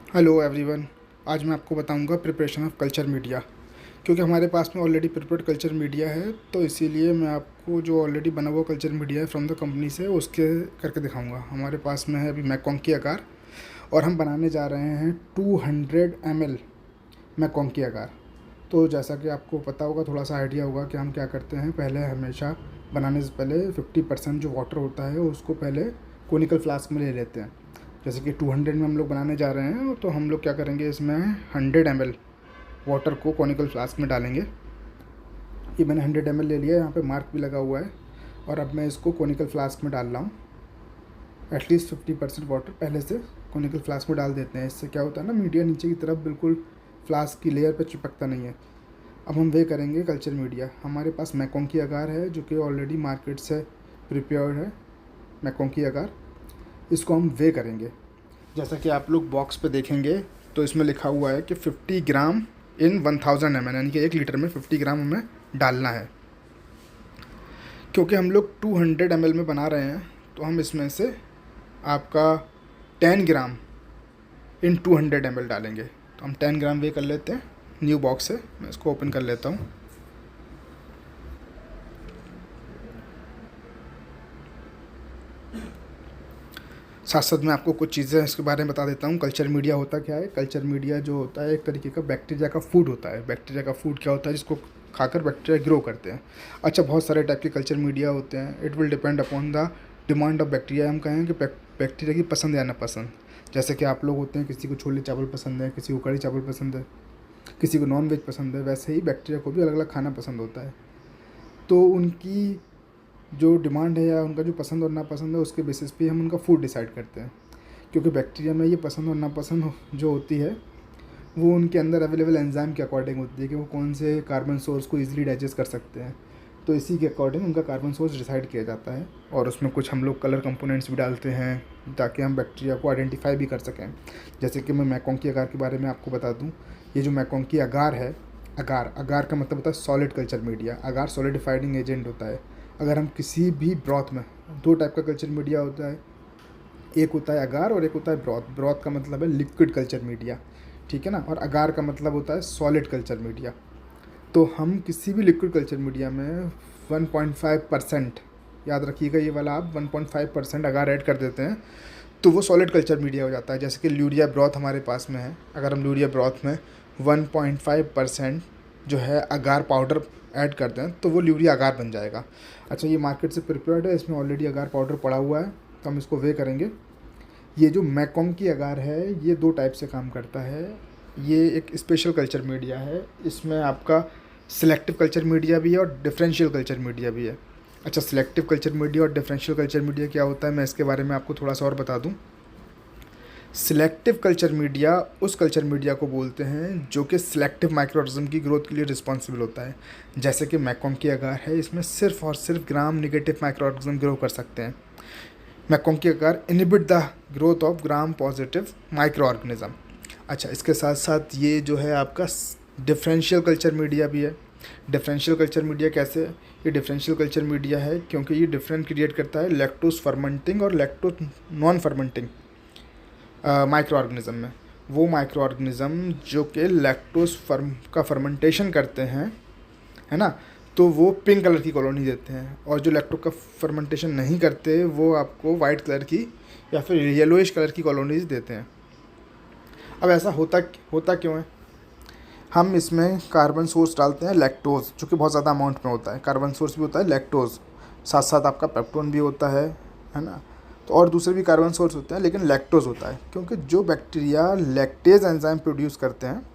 Hello everyone. आज मैं आपको बताऊंगा प्रिपरेशन ऑफ कल्चर मीडिया। क्योंकि हमारे पास में ऑलरेडी प्रिपेयर्ड कल्चर मीडिया है, तो इसीलिए मैं आपको जो ऑलरेडी बना हुआ कल्चर मीडिया है फ्रॉम द कंपनी से उसके करके दिखाऊंगा। हमारे पास में है अभी मैकॉन्ग की आकार, और हम बनाने जा रहे हैं 200 ml मैकॉन्ग की आकार। तो जैसा कि आपको पता होगा, थोड़ा सा आइडिया होगा कि हम क्या करते हैं। पहले हमेशा बनाने से पहले 50% जो वाटर होता है उसको पहले कोनिकल फ्लास्क में ले लेते हैं। जैसे कि 200 में हम लोग बनाने जा रहे हैं, तो हम लोग क्या करेंगे, इसमें 100 ml वाटर को कोनिकल फ्लास्क में डालेंगे। ये मैंने 100 ml ले लिया, यहाँ पे मार्क भी लगा हुआ है। और अब मैं इसको कोनिकल फ्लास्क में डाल रहा हूँ। एटलीस्ट 50% वाटर पहले से कोनिकल फ्लास्क में डाल देते हैं। इससे क्या होता है ना, मीडिया नीचे की तरफ बिल्कुल फ्लास्क की लेयर पर चिपकता नहीं है। अब हम वे करेंगे कल्चर मीडिया। हमारे पास मैकॉन्ग की आकार है जो कि ऑलरेडी मार्केट से प्रिपेयर्ड है। मैकॉन्ग की आकार, इसको हम वे करेंगे। जैसा कि आप लोग बॉक्स पे देखेंगे तो इसमें लिखा हुआ है कि 50 ग्राम इन 1000 ml, यानी कि 1 लीटर में 50 ग्राम हमें डालना है। क्योंकि हम लोग 200 ml में बना रहे हैं, तो हम इसमें से आपका 10 ग्राम इन 200 ml डालेंगे। तो हम 10 ग्राम वे कर लेते हैं। न्यू बॉक्स है, मैं इसको ओपन कर लेता हूँ। साथ साथ मैं आपको कुछ चीज़ें इसके बारे में बता देता हूँ। कल्चर मीडिया होता क्या है। कल्चर मीडिया जो होता है एक तरीके का बैक्टीरिया का फूड होता है। बैक्टीरिया का फूड क्या होता है, जिसको खाकर बैक्टीरिया ग्रो करते हैं। अच्छा, बहुत सारे टाइप के कल्चर मीडिया होते हैं। It will depend upon the demand of bacteria. हम कहें कि बैक्टीरिया की पसंद या नापसंद। जैसे कि आप लोग होते हैं, किसी को छोले चावल पसंद है, किसी को कढ़ी चावल पसंद है, किसी को नॉन वेज पसंद है, वैसे ही बैक्टीरिया को भी अलग अलग खाना पसंद होता है। तो उनकी जो डिमांड है या उनका जो पसंद और नापसंद है, उसके बेसिस पे हम उनका फूड डिसाइड करते हैं। क्योंकि बैक्टीरिया में ये पसंद और नापसंद जो होती है वो उनके अंदर अवेलेबल एंजाइम के अकॉर्डिंग होती है कि वो कौन से कार्बन सोर्स को ईजिली डाइजेस्ट कर सकते हैं। तो इसी के अकॉर्डिंग उनका कार्बन सोर्स डिसाइड किया जाता है। और उसमें कुछ हम लोग कलर कंपोनेंट्स भी डालते हैं ताकि हम बैक्टीरिया को आइडेंटिफाई भी कर सकें। जैसे कि मैं मैकॉन्ग की अगार के बारे में आपको बता दूँ। ये जो मैकॉन्ग की अगार है, अगार अगार का मतलब होता है सॉलिड कल्चर मीडिया। अगार सॉलिडिफाइडिंग एजेंट होता है। अगर हम किसी भी ब्रॉथ में, दो टाइप का कल्चर मीडिया होता है, एक होता है अगार और एक होता है ब्रॉथ। ब्रॉथ का मतलब है लिक्विड कल्चर मीडिया, ठीक है ना। और अगार का मतलब होता है सॉलिड कल्चर मीडिया। तो हम किसी भी लिक्विड कल्चर मीडिया में 1.5%, याद रखिएगा ये वाला, आप 1.5% अगार ऐड कर देते हैं तो वो सॉलिड कल्चर मीडिया हो जाता है। जैसे कि ल्यूरिया ब्रॉथ हमारे पास में है। अगर हम ल्यूरिया ब्रॉथ में 1.5% जो है अगार पाउडर ऐड करते हैं तो वो ल्यूरिया अगार बन जाएगा। अच्छा, ये मार्केट से प्रिपेयर्ड है, इसमें ऑलरेडी अगार पाउडर पड़ा हुआ है, तो हम इसको वे करेंगे। ये जो मैकॉन्ग की अगार है ये दो टाइप से काम करता है। ये एक स्पेशल कल्चर मीडिया है। इसमें आपका सिलेक्टिव कल्चर मीडिया भी है और डिफरेंशियल कल्चर मीडिया भी है। अच्छा, सिलेक्टिव कल्चर मीडिया और डिफरेंशियल कल्चर मीडिया क्या होता है, मैं इसके बारे में आपको थोड़ा सा और बता दूं। सिलेक्टिव कल्चर मीडिया उस कल्चर मीडिया को बोलते हैं जो कि सिलेक्टिव माइक्रो ऑर्गेनिज्म की ग्रोथ के लिए रिस्पॉन्सिबल होता है। जैसे कि मैकॉन्ग की अगार है, इसमें सिर्फ और सिर्फ gram negative micro organism grow कर सकते हैं। मैकॉन्ग की आकार inhibit the growth of gram positive micro organism. अच्छा, इसके साथ साथ ये जो है आपका डिफरेंशियल कल्चर मीडिया भी है। डिफरेंशियल कल्चर मीडिया कैसे, ये डिफरेंशियल कल्चर मीडिया है क्योंकि ये डिफरेंट क्रिएट करता है लैक्टोज फर्मेंटिंग और lactose non fermenting micro organism में। वो माइक्रो ऑर्गेनिज्म जो कि लैक्टोज का फर्मेंटेशन करते हैं, है ना, तो वो पिंक कलर की कॉलोनी देते हैं। और जो लैक्टो का फर्मेंटेशन नहीं करते वो आपको वाइट कलर की या फिर येलोइश कलर की कॉलोनीज देते हैं। अब ऐसा होता क्यों है, हम इसमें कार्बन सोर्स डालते हैं लैक्टोज, जो कि बहुत ज़्यादा अमाउंट में होता है। कार्बन सोर्स भी होता है लैक्टोज, साथ साथ आपका पेप्टोन भी होता है ना। तो और दूसरे भी कार्बन सोर्स होते हैं, लेकिन लैक्टोज होता है क्योंकि जो बैक्टीरिया लैक्टेज एंजाइम प्रोड्यूस करते हैं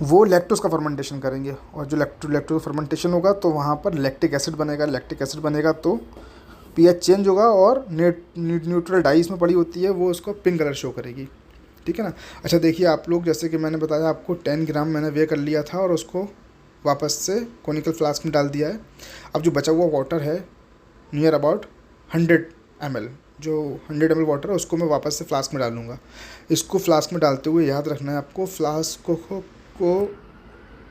वो लैक्टोज का फर्मेंटेशन करेंगे। और जो लैक्टोज फर्मेंटेशन होगा तो वहाँ पर लैक्टिक एसिड बनेगा। लैक्टिक एसिड बनेगा तो पीएच चेंज होगा और न्यूट्रल डाई इसमें पड़ी होती है, वो उसको पिंक कलर शो करेगी, ठीक है ना। अच्छा, देखिए आप लोग, जैसे कि मैंने बताया आपको 10 ग्राम मैंने वे कर लिया था और उसको वापस से कोनिकल फ्लास्क में डाल दिया है। अब जो बचा हुआ वाटर है नियर अबाउट 100 ml, जो 100 ml वाटर है उसको मैं वापस से फ्लास्क में डालूँगा। इसको फ्लास्क में डालते हुए याद रखना है आपको, फ्लास्क को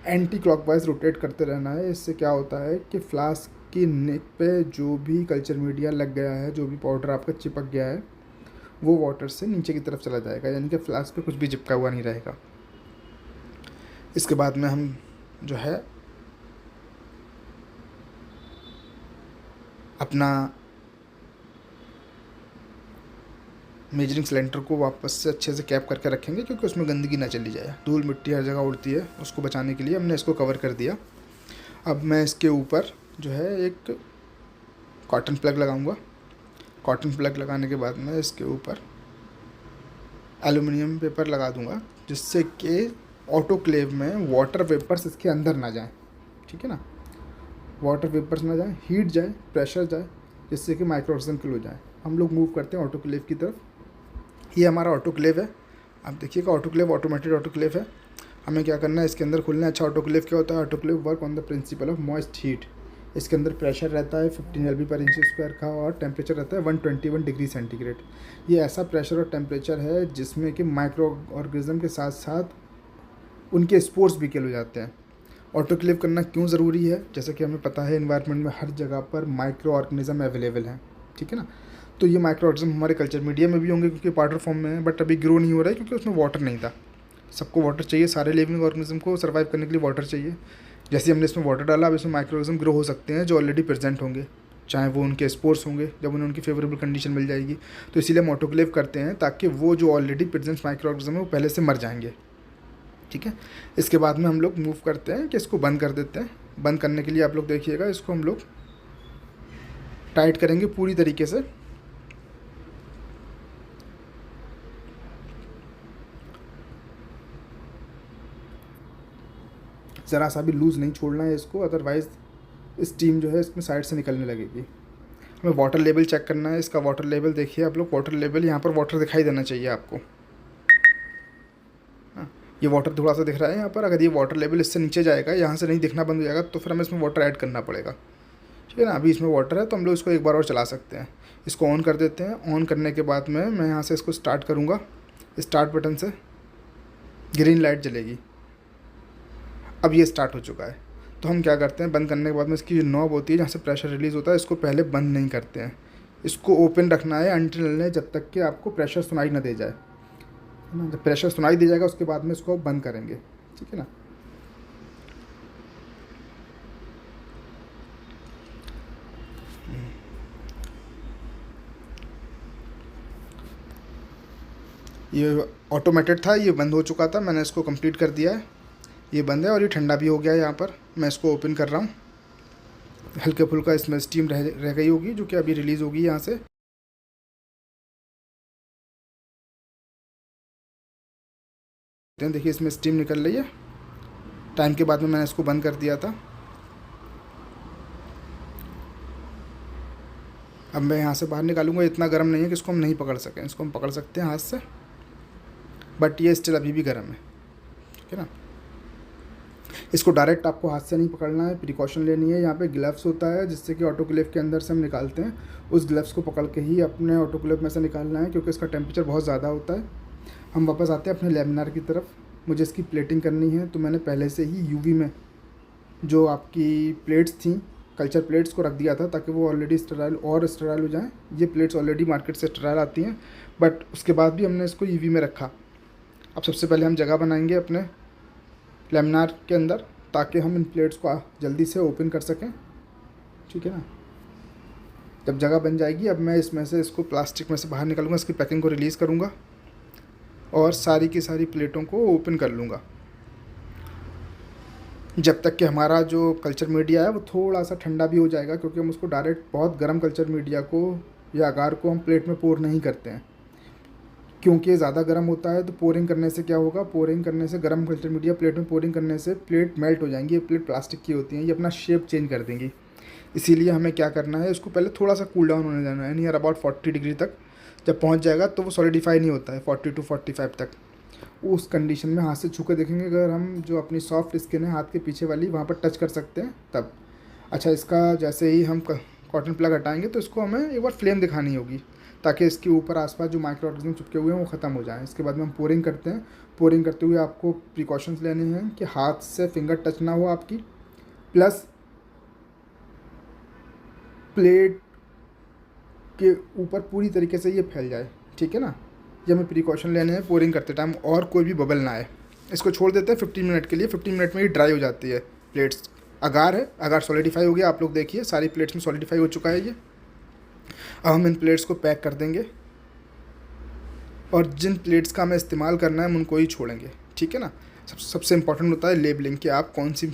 एंटी क्लॉकवाइज रोटेट करते रहना है। इससे क्या होता है कि फ्लास्क की नेक पे जो भी कल्चर मीडिया लग गया है, जो भी पाउडर आपका चिपक गया है, वो वाटर से नीचे की तरफ चला जाएगा, यानी कि फ्लास्क पे कुछ भी चिपका हुआ नहीं रहेगा। इसके बाद में हम जो है अपना मेजरिंग सिलेंडर को वापस से अच्छे से कैप करके रखेंगे, क्योंकि उसमें गंदगी ना चली जाए, धूल मिट्टी हर जगह उड़ती है, उसको बचाने के लिए हमने इसको कवर कर दिया। अब मैं इसके ऊपर जो है एक कॉटन प्लग लगाऊंगा। कॉटन प्लग लगाने के बाद मैं इसके ऊपर एलुमिनियम पेपर लगा दूंगा, जिससे कि ऑटोक्लेव में वाटर वेपर्स इसके अंदर ना जाएं, ठीक है ना, वाटर वेपर्स ना जाएं, हीट जाए, प्रेशर जाए, जिससे कि माइक्रो ऑर्गेनिज्म किल हो जाए। हम लोग मूव करते हैं ऑटोक्लेव की तरफ। ये हमारा ऑटोक्लेव है, आप देखिएगा ऑटोक्लेव ऑटोमेटेड ऑटोक्लेव है। हमें क्या करना है, इसके अंदर खुलना है। अच्छा, ऑटोक्लेव क्या होता है? Autoclave work on the principle of moist heat. इसके अंदर प्रेशर रहता है 15 LB पर इंच स्क्वायर का, और टेम्परेचर रहता है 121 डिग्री सेंटीग्रेड। ये ऐसा प्रेशर और टेम्परेचर है जिसमें कि माइक्रो ऑर्गेनिज्म के साथ साथ उनके स्पोर्स भी किल हो जाते हैं। ऑटोक्लेव करना क्यों ज़रूरी है? जैसे कि हमें पता है एनवायरनमेंट में हर जगह पर माइक्रो ऑर्गेनिज्म अवेलेबल हैं, ठीक है ना। तो ये माइक्रो ऑर्गेनिज्म हमारे कल्चर मीडिया में भी होंगे, क्योंकि पाउडर फॉर्म में है, बट अभी ग्रो नहीं हो रहा है क्योंकि उसमें वाटर नहीं था। सबको वाटर चाहिए, सारे लिविंग ऑर्गेनिज्म को सर्वाइव करने के लिए वाटर चाहिए। जैसे हमने इसमें वाटर डाला, अब इसमें माइक्रो ऑर्गेनिज्म ग्रो हो सकते हैं जो ऑलरेडी प्रेजेंट होंगे, चाहे वो उनके स्पोर्स होंगे, जब उन्हें उनकी फेवरेबल कंडीशन मिल जाएगी। तो इसीलिए हम ऑटोक्लेव करते हैं, ताकि वो जो ऑलरेडी प्रेजेंट माइक्रो ऑर्गेनिज्म है वो पहले से मर जाएंगे, ठीक है। इसके बाद में हम लोग मूव करते हैं कि इसको बंद कर देते हैं। बंद करने के लिए आप लोग देखिएगा, इसको हम लोग टाइट करेंगे पूरी तरीके से। ज़रा सा भी लूज़ नहीं छोड़ना है इसको, अदरवाइज़ स्टीम जो है इसमें साइड से निकलने लगेगी। हमें वाटर लेवल चेक करना है। इसका वाटर लेवल देखिए आप लोग, वाटर लेवल यहाँ पर वाटर दिखाई देना चाहिए आपको। हाँ, ये वाटर थोड़ा सा दिख रहा है यहाँ पर। अगर ये वाटर लेवल इससे नीचे जाएगा, यहाँ से नहीं दिखना बंद हो जाएगा, तो फिर हमें इसमें वाटर ऐड करना पड़ेगा, ठीक है ना। अभी इसमें वाटर है, तो हम लोग इसको एक बार और चला सकते हैं। इसको ऑन कर देते हैं। ऑन करने के बाद में मैं यहाँ से इसको स्टार्ट करूँगा। स्टार्ट बटन से ग्रीन लाइट जलेगी। अब ये स्टार्ट हो चुका है। तो हम क्या करते हैं, बंद करने के बाद में इसकी जो नॉब होती है जहाँ से प्रेशर रिलीज़ होता है, इसको पहले बंद नहीं करते हैं। इसको ओपन रखना है अनटिल जब तक कि आपको प्रेशर सुनाई ना दे जाए, है ना। जब प्रेशर सुनाई दे जाएगा उसके बाद में इसको बंद करेंगे, ठीक है ना। ये ऑटोमेटेड था, ये बंद हो चुका था, मैंने इसको कंप्लीट कर दिया है। ये बंद है और ये ठंडा भी हो गया है। यहाँ पर मैं इसको ओपन कर रहा हूँ। हल्के फुल्का इसमें स्टीम रह गई होगी, जो कि अभी रिलीज़ होगी यहाँ से। देखिए इसमें स्टीम निकल रही है। टाइम के बाद में मैंने इसको बंद कर दिया था। अब मैं यहाँ से बाहर निकालूंगा। इतना गर्म नहीं है कि इसको हम नहीं पकड़ सकें। इसको हम पकड़ सकते हैं हाथ से, बट ये स्टिल अभी भी गर्म है, ठीक है ना। इसको डायरेक्ट आपको हाथ से नहीं पकड़ना है, प्रिकॉशन लेनी है। यहाँ पे ग्लव्स होता है, जिससे कि ऑटोक्लेव के अंदर से हम निकालते हैं। उस ग्लव्स को पकड़ के ही अपने ऑटोक्लेव में से निकालना है, क्योंकि इसका टेम्परेचर बहुत ज़्यादा होता है। हम वापस आते हैं अपने लैमिनार की तरफ। मुझे इसकी प्लेटिंग करनी है, तो मैंने पहले से ही यूवी में जो आपकी प्लेट्स थी, कल्चर प्लेट्स को रख दिया था, ताकि वो ऑलरेडी स्टेराइल हो जाएँ। ये प्लेट्स ऑलरेडी मार्केट से स्टेराइल आती हैं, बट उसके बाद भी हमने इसको यूवी में रखा। अब सबसे पहले हम जगह बनाएंगे अपने लैमिनार के अंदर, ताकि हम इन प्लेट्स को जल्दी से ओपन कर सकें, ठीक है ना। जब जगह बन जाएगी, अब मैं इसमें से इसको प्लास्टिक में से बाहर निकालूंगा, इसकी पैकिंग को रिलीज़ करूंगा और सारी की सारी प्लेटों को ओपन कर लूँगा, जब तक कि हमारा जो कल्चर मीडिया है वो थोड़ा सा ठंडा भी हो जाएगा। क्योंकि हम उसको डायरेक्ट बहुत गर्म कल्चर मीडिया को या अगार को हम प्लेट में पोर नहीं करते हैं, क्योंकि ज़्यादा गर्म होता है। तो पोरिंग करने से क्या होगा, पोरिंग करने से गर्म कल्चर मीडिया प्लेट में पोरिंग करने से प्लेट मेल्ट हो जाएंगी। ये प्लेट प्लास्टिक की होती हैं, ये अपना शेप चेंज कर देंगी। इसीलिए हमें क्या करना है, इसको पहले थोड़ा सा कूल डाउन होने देना है, नियर अबाउट 40 डिग्री तक। जब पहुंच जाएगा तो वो सॉलिडिफाई नहीं होता है 40 to 45 तक। उस कंडीशन में हाथ से छू के देखेंगे, अगर हम जो अपनी सॉफ्ट स्किन है हाथ के पीछे वाली, वहाँ पर टच कर सकते हैं तब। अच्छा, इसका जैसे ही हम कॉटन प्लग हटाएंगे तो इसको हमें एक बार फ्लेम दिखानी होगी, ताकि इसके ऊपर आसपास जो माइक्रो ऑर्गेनिज्म चिपके हुए हैं वो ख़त्म हो जाएं। इसके बाद में हम पोरिंग करते हैं। पोरिंग करते हुए आपको प्रिकॉशंस लेने हैं कि हाथ से फिंगर टच ना हो आपकी, प्लस प्लेट के ऊपर पूरी तरीके से ये फैल जाए, ठीक है ना। ये हमें प्रिकॉशन लेने हैं पोरिंग करते टाइम, और कोई भी बबल ना आए। इसको छोड़ देते हैं 15 मिनट के लिए। 15 मिनट में ही ड्राई हो जाती है प्लेट्स। अगार है, अगार सॉलिडिफाई हो गया, आप लोग देखिए सारी प्लेट्स में सॉलिडिफाई हो चुका है ये। अब हम इन प्लेट्स को पैक कर देंगे, और जिन प्लेट्स का हमें इस्तेमाल करना है हम उनको ही छोड़ेंगे, ठीक है ना। सबसे इम्पॉर्टेंट होता है लेबलिंग, कि आप कौन सी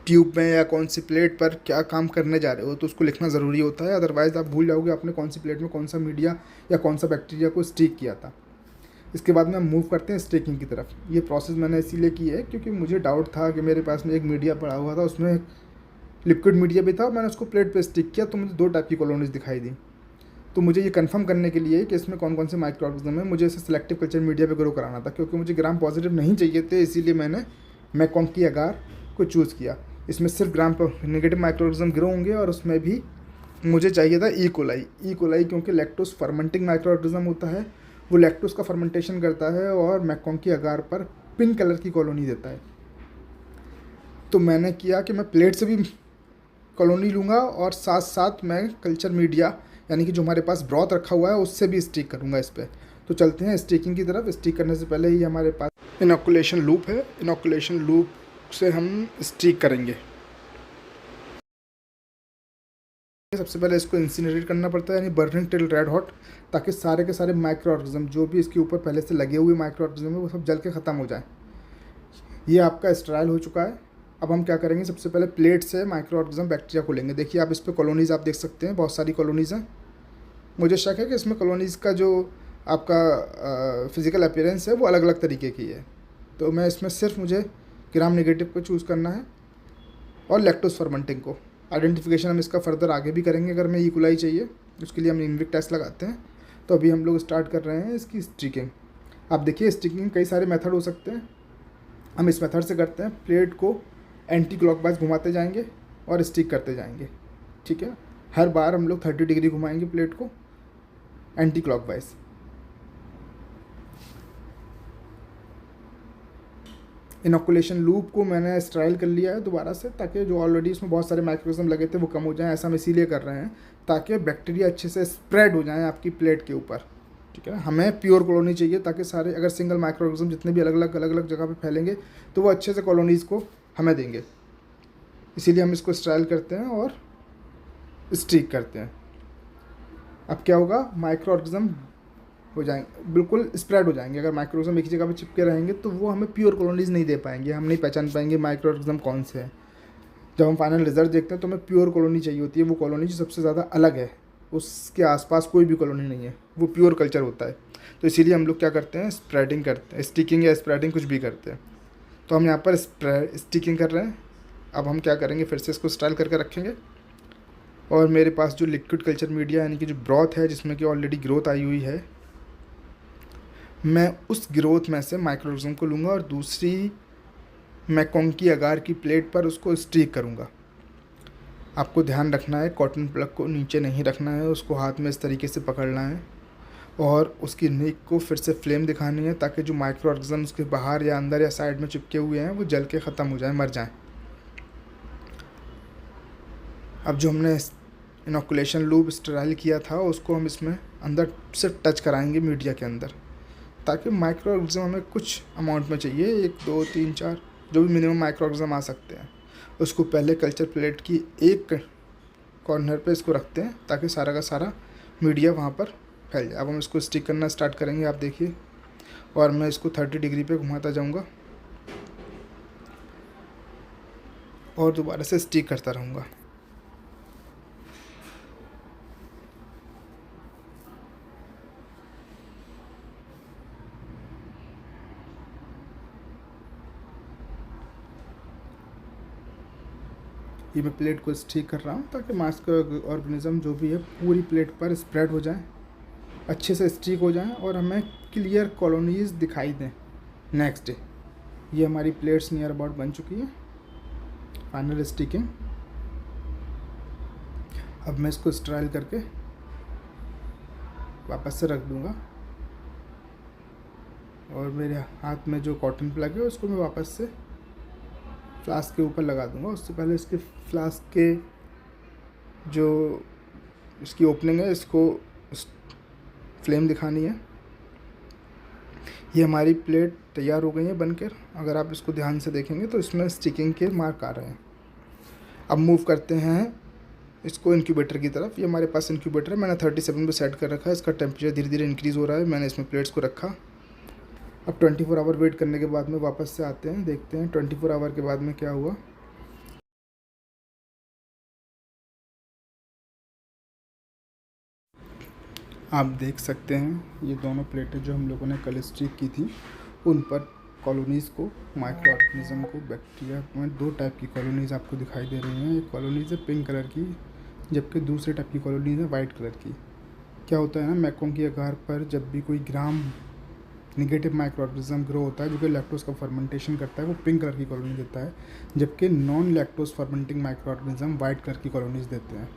ट्यूब में या कौन सी प्लेट पर क्या काम करने जा रहे हो, तो उसको लिखना ज़रूरी होता है। अदरवाइज़ आप भूल जाओगे आपने कौन सी प्लेट में कौन सा मीडिया या कौन सा बैक्टीरिया को स्टीक किया था। इसके बाद में हम मूव करते हैं स्टीकिंग की तरफ। ये प्रोसेस मैंने इसीलिए की है क्योंकि मुझे डाउट था कि मेरे पास में एक मीडिया पड़ा हुआ था, उसमें लिक्विड मीडिया भी था, मैंने उसको प्लेट पे स्टिक किया तो मुझे 2 टाइप की कॉलोनीज दिखाई दी। तो मुझे ये कंफर्म करने के लिए कि इसमें कौन कौन से माइक्रो ऑर्गेनिज्म है, मुझे इसे सिलेक्टिव कल्चर मीडिया पे ग्रो कराना था, क्योंकि मुझे ग्राम पॉजिटिव नहीं चाहिए थे। इसीलिए मैंने मैकॉन्की अगार को चूज़ किया। इसमें सिर्फ gram negative micro organism grow होंगे, और उसमें भी मुझे चाहिए था ई कोलाई, क्योंकि लैक्टोस फर्मेंटिंग माइक्रो ऑर्गेनिज्म होता है, वो लैक्टोस का फर्मेंटेशन करता है और मैकॉन्की अगार पर पिंक कलर की कॉलोनी देता है। तो मैंने किया कि मैं प्लेट से भी कॉलोनी लूँगा, और साथ साथ मैं कल्चर मीडिया यानी कि जो हमारे पास ब्रॉथ रखा हुआ है उससे भी स्टिक करूँगा इस पर। तो चलते हैं स्टिकिंग की तरफ। स्टिक करने से पहले ही हमारे पास इनोकुलेशन लूप है, इनोकुलेशन लूप से हम स्टिक करेंगे। सबसे पहले इसको इंसिनरेट करना पड़ता है, यानी बर्निंग टिल रेड हॉट, ताकि सारे के सारे माइक्रो ऑर्गेनिज्म जो भी इसके ऊपर पहले से लगे हुए माइक्रो ऑर्गेनिज्म है वो सब जल के ख़त्म हो जाए। ये आपका स्टेराइल हो चुका है। अब हम क्या करेंगे, सबसे पहले प्लेट से माइक्रो ऑर्गेनिज्म बैक्टीरिया को लेंगे। देखिए आप इस पर कॉलोनीज़ आप देख सकते हैं, बहुत सारी कॉलोनीज़ हैं। मुझे शक है कि इसमें कॉलोनीज़ का जो आपका फिज़िकल अपीयरेंस है वो अलग अलग तरीके की है। तो मैं इसमें सिर्फ मुझे ग्राम नेगेटिव को चूज़ करना है, और लैक्टोस फर्मेंटिंग को। आइडेंटिफिकेशन हम इसका फर्दर आगे भी करेंगे अगर हमें ई कोलाई चाहिए, उसके लिए हम इनविक टेस्ट लगाते हैं। तो अभी हम लोग स्टार्ट कर रहे हैं इसकी स्टिकिंग। आप देखिए स्टिकिंग कई सारे मेथड हो सकते हैं, हम इस मेथड से करते हैं। प्लेट को एंटी क्लॉकवाइज घुमाते जाएंगे और स्टिक करते जाएंगे, ठीक है। हर बार हम लोग 30 डिग्री घुमाएंगे प्लेट को एंटी क्लॉकवाइज। इनोकुलेशन लूप को मैंने स्ट्राइल कर लिया है दोबारा से, ताकि जो ऑलरेडी इसमें बहुत सारे माइक्रोऑर्गेनिज्म लगे थे वो कम हो जाएं। ऐसा हम इसीलिए कर रहे हैं ताकि बैक्टीरिया अच्छे से स्प्रेड हो जाएं आपकी प्लेट के ऊपर, ठीक है ना। हमें प्योर कॉलोनी चाहिए, ताकि सारे अगर सिंगल माइक्रोऑर्गेनिज्म जितने भी अलग अलग जगह पे फैलेंगे तो वो अच्छे से कॉलोनीज़ को हमें देंगे। इसीलिए हम इसको स्ट्राइल करते हैं और स्टिक करते हैं। अब क्या होगा, माइक्रो ऑर्गेनिज्म हो जाएंगे, बिल्कुल स्प्रेड हो जाएंगे। अगर माइक्रो ऑर्गेनिज्म एक ही जगह पे चिपके रहेंगे तो वो हमें प्योर कॉलोनीज़ नहीं दे पाएंगे, हम नहीं पहचान पाएंगे माइक्रो ऑर्गेनिज्म कौन से हैं। जब हम फाइनल रिजल्ट देखते हैं तो हमें प्योर कॉलोनी चाहिए होती है, वो कॉलोनी जो सबसे ज़्यादा अलग है, उसके आसपास कोई भी कॉलोनी नहीं है, वो प्योर कल्चर होता है। तो इसीलिए हम लोग क्या करते हैं, स्प्रेडिंग करते हैं, स्टिकिंग या स्प्रेडिंग कुछ भी करते हैं। तो हम यहाँ पर स्टिकिंग कर रहे हैं। अब हम क्या करेंगे, फिर से इसको स्टाइल करके रखेंगे, और मेरे पास जो लिक्विड कल्चर मीडिया यानी कि जो ब्रॉथ है जिसमें कि ऑलरेडी ग्रोथ आई हुई है, मैं उस ग्रोथ में से माइक्रो ऑर्गेनिज्म को लूँगा और दूसरी मैकॉन्की अगार की प्लेट पर उसको स्टिक करूँगा। आपको ध्यान रखना है, कॉटन प्लग को नीचे नहीं रखना है, उसको हाथ में इस तरीके से पकड़ना है, और उसकी नेक को फिर से फ्लेम दिखानी है, ताकि जो माइक्रो ऑर्गेनिज्म उसके बाहर या अंदर या साइड में चिपके हुए हैं वो जल के ख़त्म हो जाएं, मर जाएं। अब जो हमने इनोकुलेशन लूप स्टेराइल किया था उसको हम इसमें अंदर से टच कराएंगे मीडिया के अंदर, ताकि माइक्रो ऑर्गेनिज्म हमें कुछ अमाउंट में चाहिए, 1 2 3 4 जो भी मिनिमम माइक्रो ऑर्गेनिज्म आ सकते हैं, उसको पहले कल्चर प्लेट की एक कॉर्नर पे इसको रखते हैं ताकि सारा का सारा मीडिया वहाँ पर फैल जाए। अब हम इसको स्टिक करना स्टार्ट करेंगे, आप देखिए, और मैं इसको 30 डिग्री पे घुमाता जाऊँगा और दोबारा से स्टिक करता रहूँगा। ये मैं प्लेट को स्टिक कर रहा हूँ ताकि माइक्रो ऑर्गेनिज्म जो भी है पूरी प्लेट पर स्प्रेड हो जाए, अच्छे से स्टिक हो जाएं, और हमें क्लियर कॉलोनीज़ दिखाई दें नेक्स्ट डे। ये हमारी प्लेट्स नियर अबाउट बन चुकी है। Final sticking. अब मैं इसको स्ट्राइल करके वापस से रख दूँगा, और मेरे हाथ में जो कॉटन प्लग है उसको मैं वापस से फ्लास्क के ऊपर लगा दूँगा। उससे पहले इसके फ्लास्क के जो इसकी ओपनिंग है इसको फ्लेम दिखानी है। ये हमारी प्लेट तैयार हो गई है बनकर। अगर आप इसको ध्यान से देखेंगे तो इसमें स्टिकिंग के मार्क आ रहे हैं। अब मूव करते हैं इसको इंक्यूबेटर की तरफ। ये हमारे पास इंक्यूबेटर है, मैंने 37 पे सेट कर रखा है। इसका टेम्परेचर धीरे धीरे इंक्रीज़ हो रहा है। मैंने इसमें प्लेट्स को रखा। अब 24 आवर वेट करने के बाद में वापस से आते हैं, देखते हैं 24 आवर के बाद में क्या हुआ। आप देख सकते हैं ये दोनों प्लेटें जो हम लोगों ने कल स्टिक की थी, उन पर कॉलोनीज़ को, माइक्रो ऑर्गेनिज्म को, बैक्टीरिया में 2 टाइप की कॉलोनीज़ आपको दिखाई दे रही हैं। एक कॉलोनीज़ है पिंक कलर की, जबकि दूसरे टाइप की कॉलोनीज़ है वाइट कलर की। क्या होता है ना, मैकों की आकार पर जब भी कोई ग्राम निगेटिव माइक्रो ऑर्गेनिज्म ग्रो होता है जो कि लैक्टोज का फर्मेंटेशन करता है, वो पिंक कलर की कॉलोनी देता है, जबकि non lactose fermenting micro organism white colour की कॉलोनीज़ देते हैं।